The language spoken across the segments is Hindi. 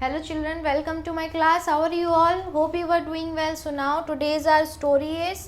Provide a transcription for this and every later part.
Hello children, welcome to my class. How are you all? Hope you are doing well. So now today's our story is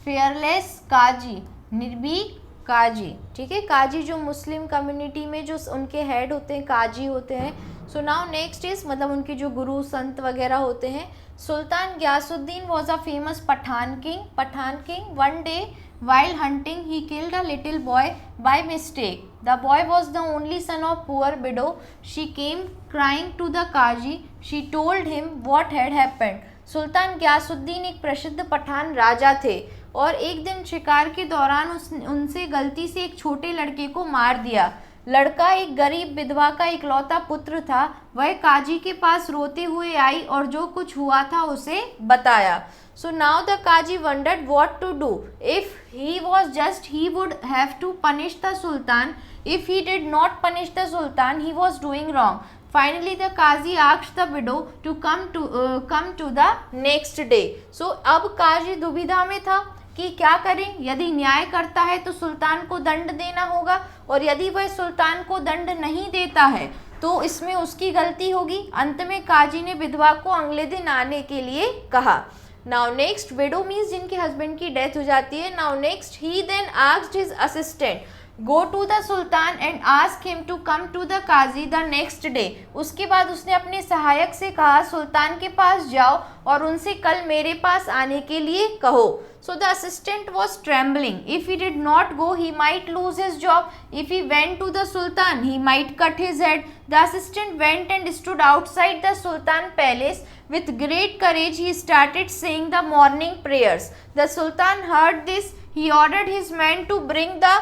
Fearless काजी, निर्भीक काजी. ठीक है, काजी जो मुस्लिम कम्युनिटी में जो उनके हेड होते हैं काजी होते हैं. सो नाउ नेक्स्ट इज मतलब उनके जो गुरु संत वगैरह होते हैं. Sultan Ghiyasuddin was a famous Pathan king. One day while hunting he killed a little boy by mistake. The boy was the only son of poor widow. She came crying to the Qazi. She told him what had happened. सुल्तान गयासुद्दीन एक प्रसिद्ध पठान राजा थे और एक दिन शिकार के दौरान उनसे गलती से एक छोटे लड़के को मार दिया. लड़का एक गरीब विधवा का इकलौता पुत्र था. वह काजी के पास रोते हुए आई और जो कुछ हुआ था उसे बताया. So now the Qazi wondered what to do. If he was just, he would have to punish the Sultan. If he did not punish the Sultan, he was doing wrong. Finally, the Qazi asked the widow to come to the next day. So अब काजी दुविधा में था कि क्या करें. यदि न्याय करता है तो सुल्तान को दंड देना होगा और यदि वह सुल्तान को दंड नहीं देता है तो इसमें उसकी गलती होगी. अंत में काजी ने विधवा को अगले दिन आने के लिए कहा. नाउ नेक्स्ट, विडो मीन्स जिनके हस्बैंड की डेथ हो जाती है. Now next, he then asked his assistant go to the sultan and ask him to come to the Qazi the next day. उसके बाद उसने अपने सहायक से कहा सुल्तान के पास जाओ और उनसे कल मेरे पास आने के लिए कहो. So the assistant was trembling. If he did not go, he might lose his job. If he went to the Sultan, he might cut his head. The assistant went and stood outside the Sultan palace. With great courage, he started saying the morning prayers. The Sultan heard this. He ordered his men to bring the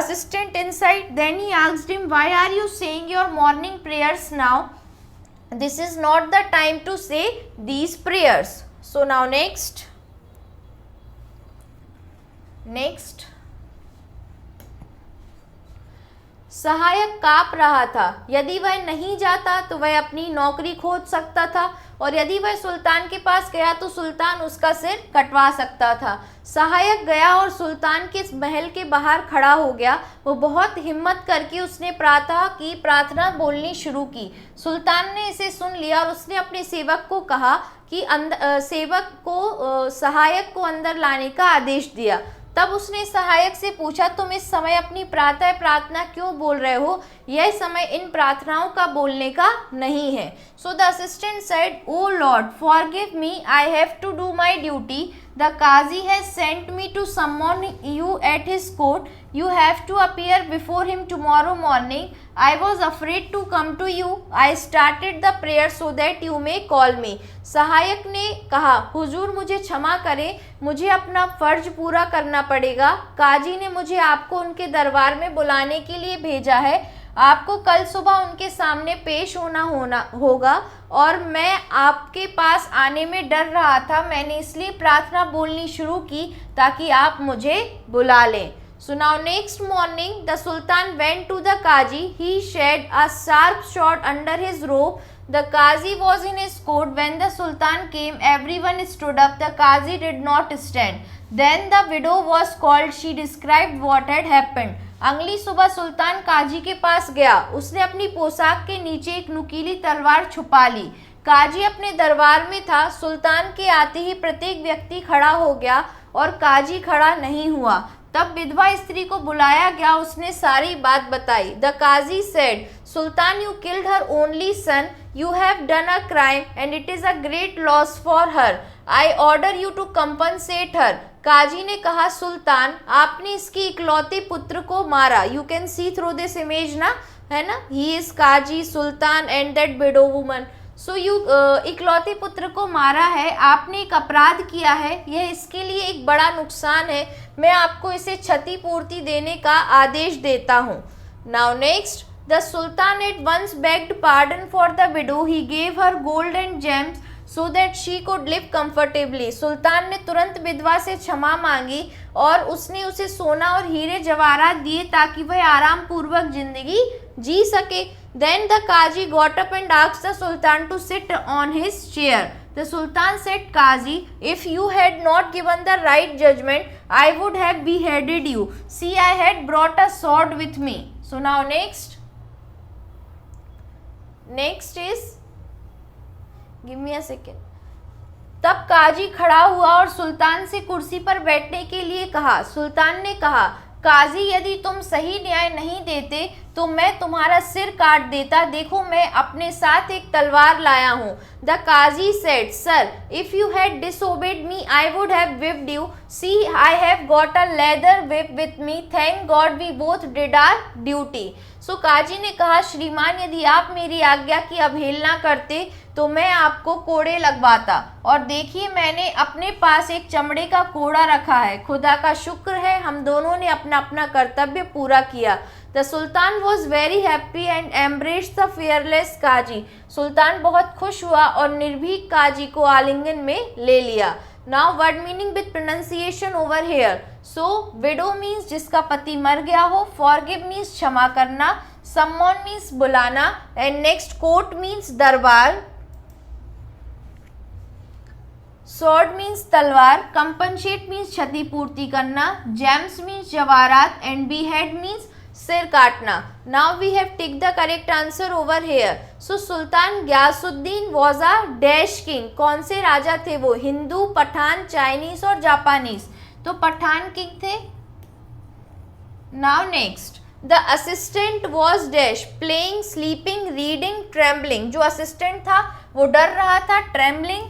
assistant inside. Then he asked him, "Why are you saying your morning prayers now? This is not the time to say these prayers." So now next. सहायक काँप रहा था. यदि वह नहीं जाता तो वह अपनी नौकरी खो सकता था और यदि वह सुल्तान के पास गया तो सुल्तान उसका सिर कटवा सकता था. सहायक गया और सुल्तान के महल के बाहर खड़ा हो गया. वो बहुत हिम्मत करके उसने प्रातः की प्रार्थना बोलनी शुरू की. सुल्तान ने इसे सुन लिया और उसने अपने सेवक को कहा कि सहायक को अंदर लाने का आदेश दिया. तब उसने सहायक से पूछा, तुम इस समय अपनी प्रातः प्रार्थना क्यों बोल रहे हो? यह समय इन प्रार्थनाओं का बोलने का नहीं है. So the assistant said, O lord forgive me, I have to do my duty. The Qazi has sent me to summon you at his court. You have to appear before him tomorrow morning. I was afraid to come to you. I started the prayer so that you may call me. सहायक ने कहा, हुजूर मुझे क्षमा करें, मुझे अपना फर्ज पूरा करना पड़ेगा. काजी ने मुझे आपको उनके दरबार में बुलाने के लिए भेजा है. आपको कल सुबह उनके सामने पेश होना होगा और मैं आपके पास आने में डर रहा था. मैंने इसलिए प्रार्थना बोलनी शुरू की ताकि आप मुझे बुला लें. So now next morning the Sultan went to the Qazi. He shed a sharp shot under his robe. The Qazi was in his court. When the Sultan came, everyone stood up. The Qazi did not stand. Then the widow was called. She described what had happened. अगली सुबह सुल्तान काजी के पास गया. उसने अपनी पोशाक के नीचे एक नुकीली तलवार छुपा ली. काजी अपने दरबार में था. सुल्तान के आते ही प्रत्येक व्यक्ति खड़ा हो गया और काजी खड़ा नहीं हुआ. तब विधवा स्त्री को बुलाया गया. उसने सारी बात बताई. The qazi said, sultan you killed her only son. You have done a crime and it is a great loss for her. I order you to compensate her. काजी ने कहा, सुल्तान आपने इसके इकलौते पुत्र को मारा. You can see through this image ना, है ना. He is qazi, sultan and that widow woman. So you इकलौते पुत्र को मारा है. आपने एक अपराध किया है. यह इसके लिए एक बड़ा नुकसान है. मैं आपको इसे क्षतिपूर्ति देने का आदेश देता हूँ. Now next, the sultan at once begged pardon for the widow. He gave her gold and gems so that she could live comfortably. सुल्तान ने तुरंत विधवा से क्षमा मांगी और उसने उसे सोना और हीरे जवाहरात दिए ताकि वह आराम पूर्वक जिंदगी जी सके. Then the Qazi got up and asked the Sultan to sit on his chair. The Sultan said, Qazi, if you had not given the right judgment, I would have beheaded you. See, I had brought a sword with me. So now next is give me a second. तब काजी खड़ा हुआ और सुल्तान से कुर्सी पर बैठने के लिए कहा। सुल्तान ने कहा, काजी यदि तुम सही न्याय नहीं देते तो मैं तुम्हारा सिर काट देता। देखो मैं अपने साथ एक तलवार लाया हूँ। The qazi said, sir if you had disobeyed me I would have whipped you. See, I have got a leather whip with me. Thank God we both did our duty. सो काजी ने कहा, श्रीमान यदि आप मेरी आज्ञा की अवहेलना करते तो मैं आपको कोड़े लगवाता, और देखिए मैंने अपने पास एक चमड़े का कोड़ा रखा है। खुदा का शुक्र है हम दोनों ने अपना अपना कर्तव्य पूरा किया। The sultan was very happy and embrace the fearless qazi. सुल्तान बहुत खुश हुआ और निर्भीक काजी को आलिंगन में ले लिया। Now word meaning with pronunciation over here. So widow means जिसका पति मर गया हो, फॉरगिव मीन्स क्षमा करना, समवन मीन्स बुलाना, एंड नेक्स्ट कोर्ट मीन्स दरबार, स्वॉर्ड मीन्स तलवार, कंपनसेट मीन्स क्षतिपूर्ति करना, जेम्स मीन्स जवाहरात, एंड बीहेड मीन्स सिर काटना। Now we have tick the correct answer over here. So sultan Ghiyasuddin was a dash king. कौन से राजा थे वो? हिंदू, पठान, चाइनीज और जापानीज। तो पठान किंग थे। Now next, the assistant was dash, playing, sleeping, reading, trembling. जो असिस्टेंट था वो डर रहा था, trembling.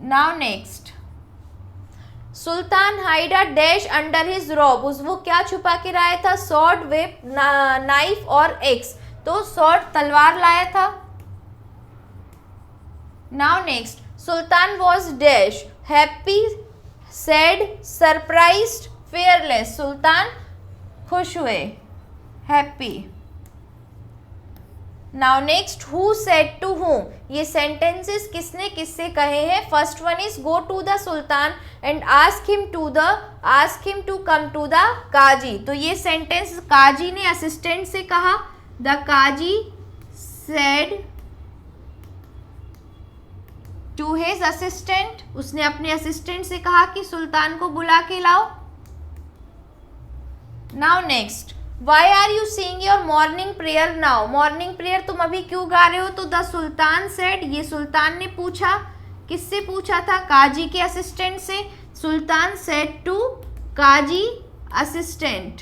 Now next, sultan hide a dash under his robe. वो क्या छुपा के लाया था? सॉर्ड, व्हिप, नाइफ और एक्स। तो सॉर्ड तलवार लाया था। Now next, sultan was dash, happy, sad, surprised, fearless. सुल्तान खुश हुए, happy. Now next, who said to whom. ये सेंटेंसेस किसने किससे कहे हैं? First one is go to the sultan and ask him to come to the qazi. तो ये सेंटेंस काजी ने असिस्टेंट से कहा। The qazi said to his assistant, उसने अपने असिस्टेंट से कहा कि सुल्तान को बुला के लाओ। Now next, why are you seeing your morning prayer now. Morning prayer तुम अभी क्यों गा रहे हो? तो द सुल्तान सेड, ये सुल्तान ने पूछा। किससे पूछा था? काजी के असिस्टेंट से। Sultan said to qazi assistant.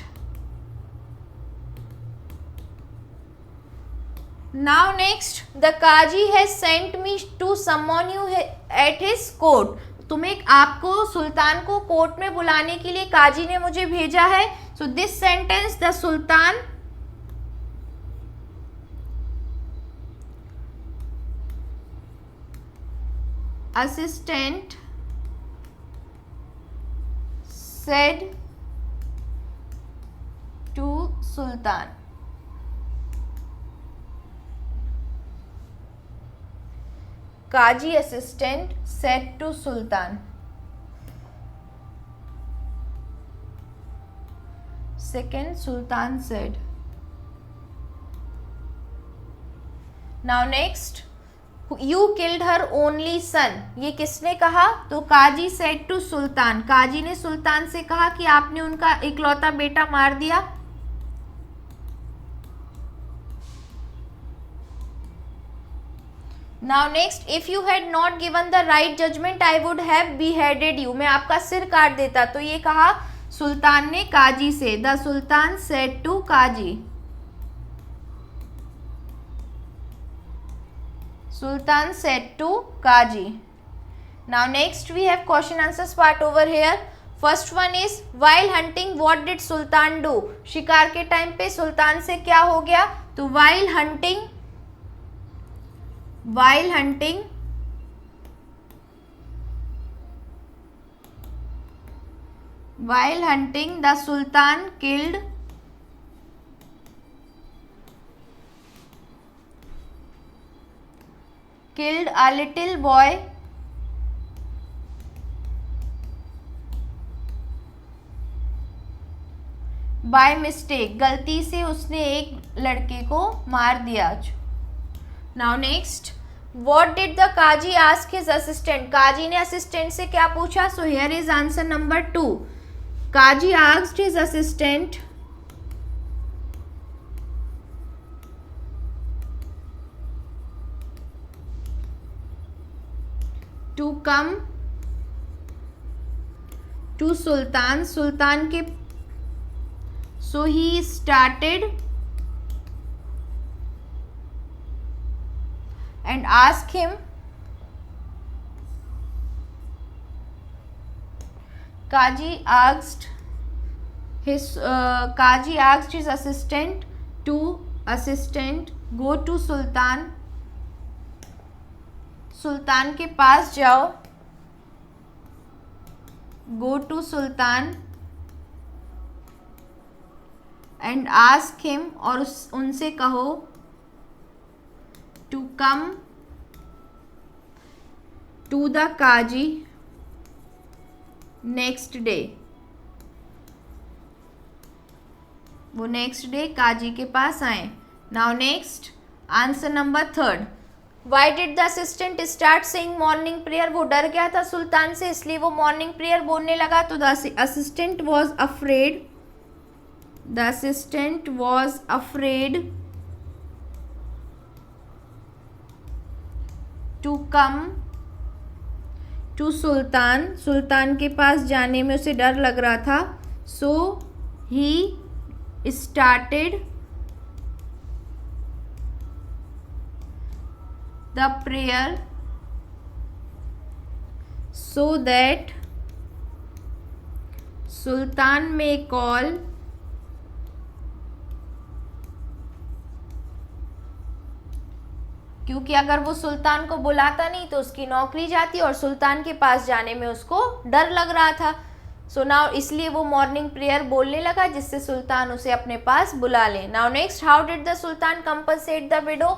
Now next, the qazi has sent me to summon you at his court. आपको सुल्तान को कोर्ट में बुलाने के लिए काजी ने मुझे भेजा है। So this sentence, the sultan assistant said to Sultan. Kaji assistant said to Sultan. Second, Sultan said. Now next, you killed her only son. ये किसने कहा? तो काजी said to सुल्तान. काजी ने सुल्तान से कहा कि आपने उनका इकलौता बेटा मार दिया. Now next, if you had not given the right judgment, I would have beheaded you. मैं आपका सिर काट देता. तो ये कहा सुल्तान ने काजी से. The Sultan said to Qazi. Sultan said to Kaji. Now next we have question answers part over here. First one is while hunting what did Sultan do? शिकार के टाइम पे सुल्तान से क्या हो गया? तो while hunting the Sultan killed a little boy by mistake. गलती से उसने एक लड़के को मार दिया. Now next, what did the Kaji ask his assistant? काजी ने असिस्टेंट से क्या पूछा? So here is answer number 2. Kaji asked his assistant to come to sultan, सुल्तान के, so he started and ask him, Kaji asked his assistant go to Sultan, सुल्तान के पास जाओ, go to Sultan and ask him, और उनसे कहो, to come to the Kaji next day, वो नेक्स्ट डे काजी के पास आए. Now next answer number 3. Why did the assistant start saying morning prayer, वो डर गया था सुल्तान से इसलिए वो मॉर्निंग प्रेयर बोलने लगा. तो the assistant was afraid to come to sultan, सुल्तान के पास जाने में उसे डर लग रहा था. So he started the prayer so that sultan may call क्योंकि अगर वो सुल्तान को बुलाता नहीं तो उसकी नौकरी जाती और सुल्तान के पास जाने में उसको डर लग रहा था. सो नाउ इसलिए वो मॉर्निंग प्रेयर बोलने लगा जिससे सुल्तान उसे अपने पास बुला ले. Now next, how did the sultan compensate the widow,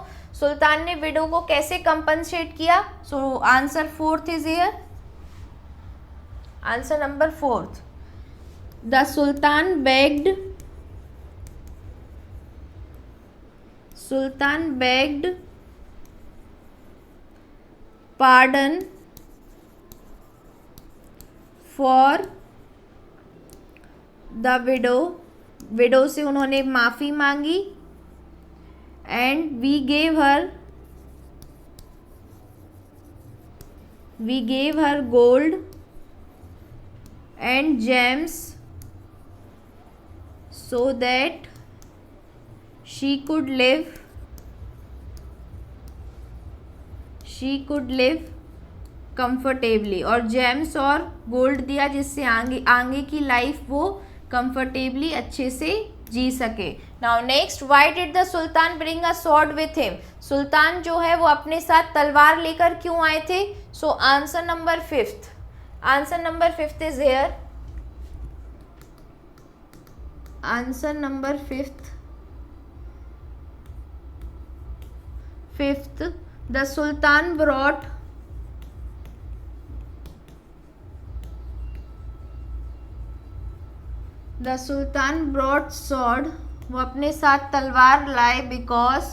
सुल्तान ने विडो को कैसे कंपनसेट किया. So answer 4 is here, answer number 4. The sultan begged pardon for the widow से उन्होंने माफ़ी मांगी. And we gave her gold and gems so that she could live comfortably, और जेम्स और गोल्ड दिया जिससे आगे की लाइफ वो कंफर्टेबली अच्छे से जी सके. Now next, why did the sultan bring a sword with him, सुल्तान जो है वो अपने साथ तलवार लेकर क्यों आए थे. So answer number 5 is here, answer number 5th. The Sultan brought sword, वो अपने साथ तलवार लाए because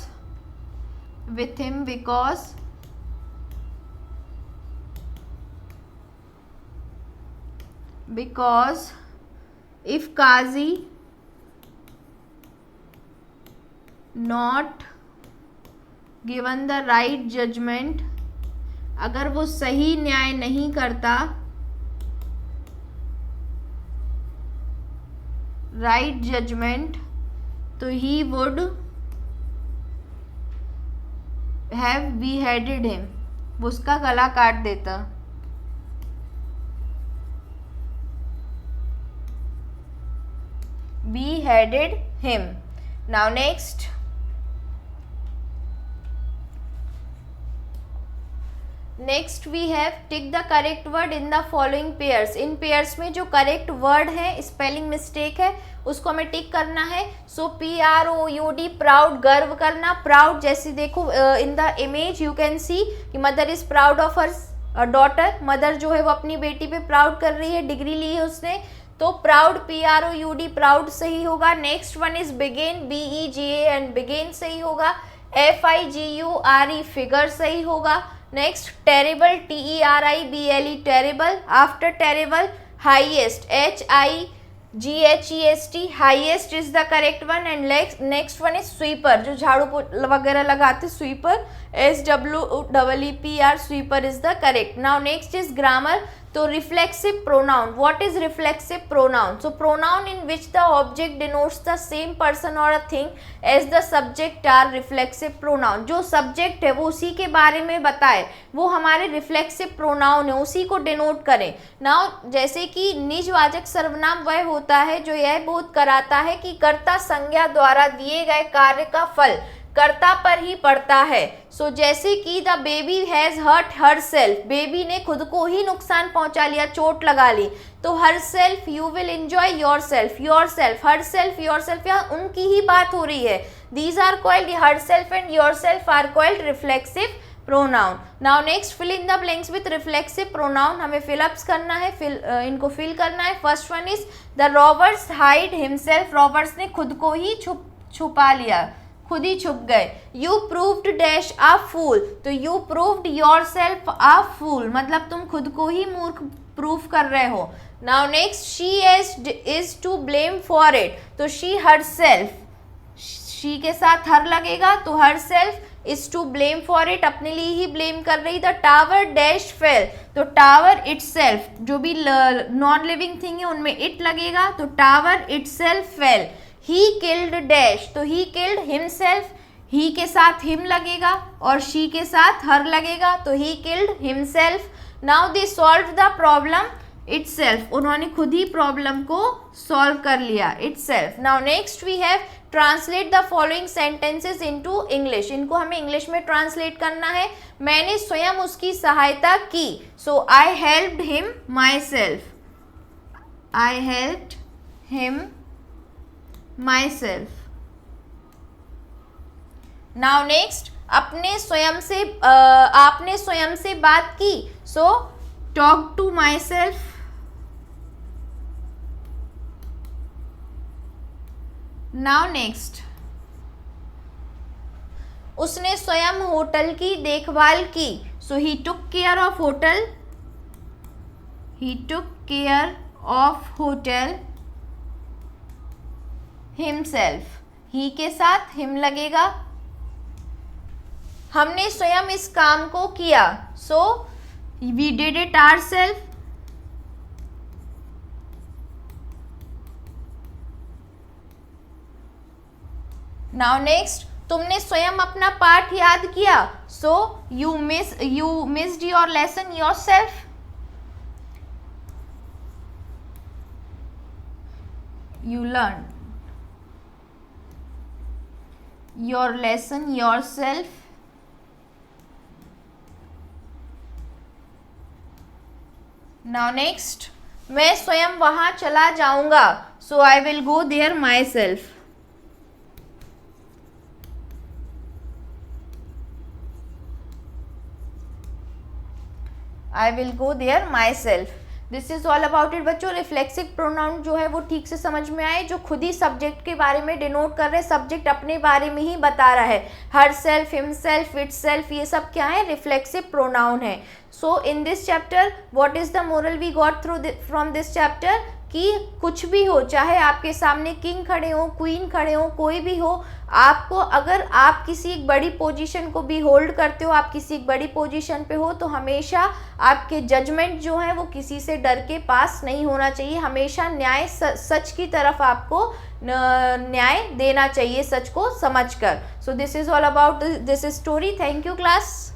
if Qazi not given the right judgment, अगर वो सही न्याय नहीं करता, right judgment, तो he would have beheaded him, वो उसका गला काट देता. beheaded him. Now next, we have tick the correct word in the following pairs. In pairs में जो correct word है, spelling mistake है, उसको हमें टिक करना है. सो PROUD, प्राउड, गर्व करना. प्राउड जैसे देखो in the image you can see कि mother is proud of her daughter, mother जो है वो अपनी बेटी पे प्राउड कर रही है, डिग्री ली है उसने, तो प्राउड PROUD, प्राउड सही होगा. Next one is begin, BEGA and begin सही होगा. FIGURE, फिगर सही होगा. Next terrible, TERIBLE, terrible. After terrible highest, HIGHEST, GHEST, highest is the correct one. And next one is sweeper, जो झाड़ू वगैरह लगाते, sweeper, SWEEPR, sweeper is the correct. Now next is grammar. तो reflexive pronoun, what is reflexive pronoun? So pronoun in which the object denotes the same person और a thing as the subject are reflexive pronoun. जो सब्जेक्ट है वो उसी के बारे में बताए, वो हमारे रिफ्लेक्सिव प्रोनाउन है, उसी को डिनोट करें। नाउ जैसे कि निजवाचक सर्वनाम वह होता है जो यह बोध कराता है कि कर्ता संज्ञा द्वारा दिए गए कार्य का फल कर्ता पर ही पड़ता है। सो जैसे कि the baby has hurt herself, baby ने खुद को ही नुकसान पहुंचा लिया, चोट लगा ली। तो herself, you will enjoy yourself, yourself, herself, yourself, यहाँ उनकी ही बात हो रही है। These are called, herself and yourself are called reflexive pronoun. Now next, fill in the blanks with reflexive pronoun. हमें फिलअप्स करना है, इनको फिल करना है। First one is the robbers hide himself, robbers ने खुद को ही छुपा लिया, खुद ही छुप गए। यू प्रूव्ड डैश अ फूल, तो यू प्रूव्ड योर सेल्फ अ फूल, मतलब तुम खुद को ही मूर्ख प्रूव कर रहे हो। Now next, she is to blame for it, तो शी हर सेल्फ, शी के साथ हर लगेगा, तो herself is to blame for it, अपने लिए ही ब्लेम कर रही। द टावर डैश फेल, तो टावर इट सेल्फ, जो भी नॉन लिविंग थिंग है उनमें इट लगेगा, तो tower it self fail. He killed dash, तो ही किल्ड हिमसेल्फ, ही के साथ हिम लगेगा और शी के साथ हर लगेगा, तो he killed himself. Now they solve the problem itself, उन्होंने खुद ही प्रॉब्लम को सॉल्व कर लिया, itself. Now next we have translate the following sentences into English, इनको हमें इंग्लिश में ट्रांसलेट करना है। मैंने स्वयं उसकी सहायता की, so I helped him myself, I helped him myself. Now next, आपने स्वयं से बात की, so talk to myself. Now next, उसने स्वयं होटल की देखभाल की, so he took care of hotel, he took care of hotel himself, he के साथ हिम लगेगा। हमने स्वयं इस काम को किया, so we did it ourselves. Now next, तुमने स्वयं अपना पाठ याद किया, so you missed your lesson yourself. You learn your lesson yourself। Now next, मैं स्वयं वहां चला जाऊंगा, so I will go there myself। I will go there myself। This is all about it बच्चों। रिफ्लेक्सिव प्रोनाउन जो है वो ठीक से समझ में आए, जो खुद ही सब्जेक्ट के बारे में डिनोट कर रहे हैं, सब्जेक्ट अपने बारे में ही बता रहा है। Herself, himself, itself, ये सब क्या है? रिफ्लेक्सिव प्रोनाउन है। So in this chapter what is the moral we got through from this chapter, कि कुछ भी हो, चाहे आपके सामने किंग खड़े हो, क्वीन खड़े हो, कोई भी हो, आपको अगर आप किसी एक बड़ी पोजीशन को भी होल्ड करते हो, आप किसी एक बड़ी पोजीशन पे हो, तो हमेशा आपके जजमेंट जो है वो किसी से डर के पास नहीं होना चाहिए। हमेशा न्याय सच की तरफ आपको न्याय देना चाहिए, सच को समझकर। So this is all about this story. Thank you class.